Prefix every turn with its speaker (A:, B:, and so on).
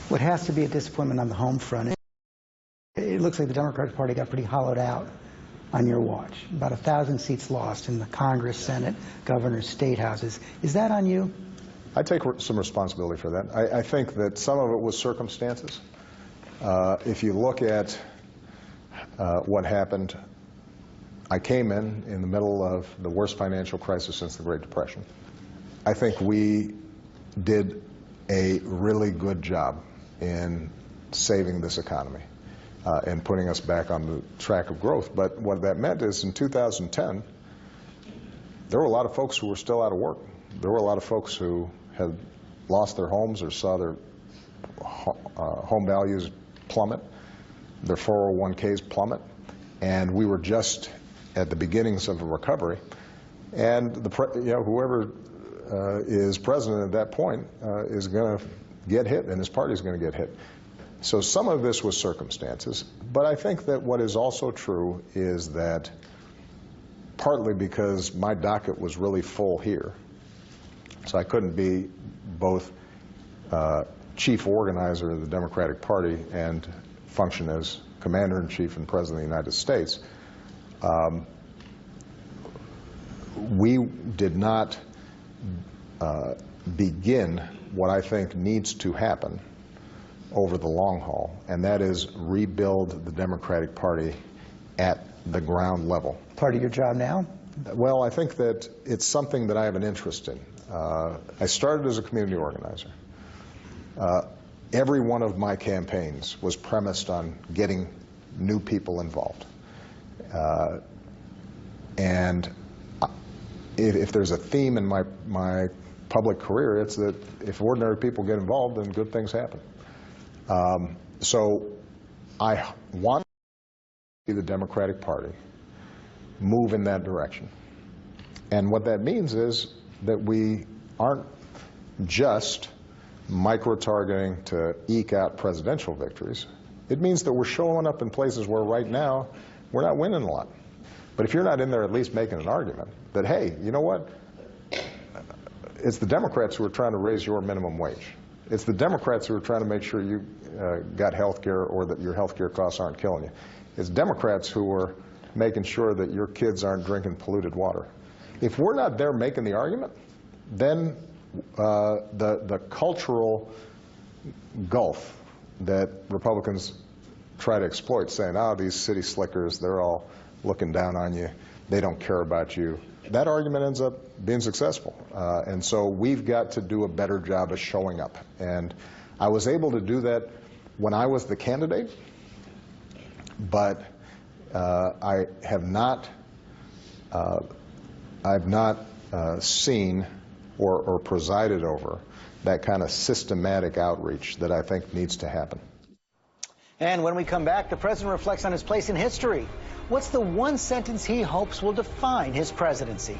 A: What has to be a disappointment on the home front, it looks like the Democratic Party got pretty hollowed out on your watch. About 1,000 seats lost in the Congress, Senate, governors, state houses. Is that on you?
B: I take some responsibility for that. I think that some of it was circumstances. If you look at what happened, I came in the middle of the worst financial crisis since the Great Depression. I think we did a really good job in saving this economy and putting us back on the track of growth. But what that meant is in 2010, there were a lot of folks who were still out of work. There were a lot of folks who had lost their homes or saw their home values plummet, their 401ks plummet, and we were just at the beginnings of a recovery. And whoever is president at that point is going to get hit, and his party is going to get hit. So some of this was circumstances, but I think that what is also true is that partly because my docket was really full here, so I couldn't be both chief organizer of the Democratic Party and function as commander-in-chief and president of the United States. We did not begin what I think needs to happen over the long haul, and that is rebuild the Democratic Party at the ground level.
A: Part of your job now?
B: Well, I think that it's something that I have an interest in. I started as a community organizer. Every one of my campaigns was premised on getting new people involved. And if there's a theme in my public career, it's that if ordinary people get involved, then good things happen. So I want to see the Democratic Party move in that direction. And what that means is that we aren't just micro-targeting to eke out presidential victories. It means that we're showing up in places where right now we're not winning a lot. But if you're not in there at least making an argument that, hey, you know what? It's the Democrats who are trying to raise your minimum wage. It's the Democrats who are trying to make sure you got health care or that your health care costs aren't killing you. It's Democrats who are making sure that your kids aren't drinking polluted water. If we're not there making the argument, then the cultural gulf that Republicans try to exploit, saying, oh, these city slickers, they're all looking down on you, they don't care about you, that argument ends up being successful. And so we've got to do a better job of showing up. And I was able to do that when I was the candidate, but I have not seen or presided over that kind of systematic outreach that I think needs to happen.
C: And when we come back, the president reflects on his place in history. What's the one sentence he hopes will define his presidency?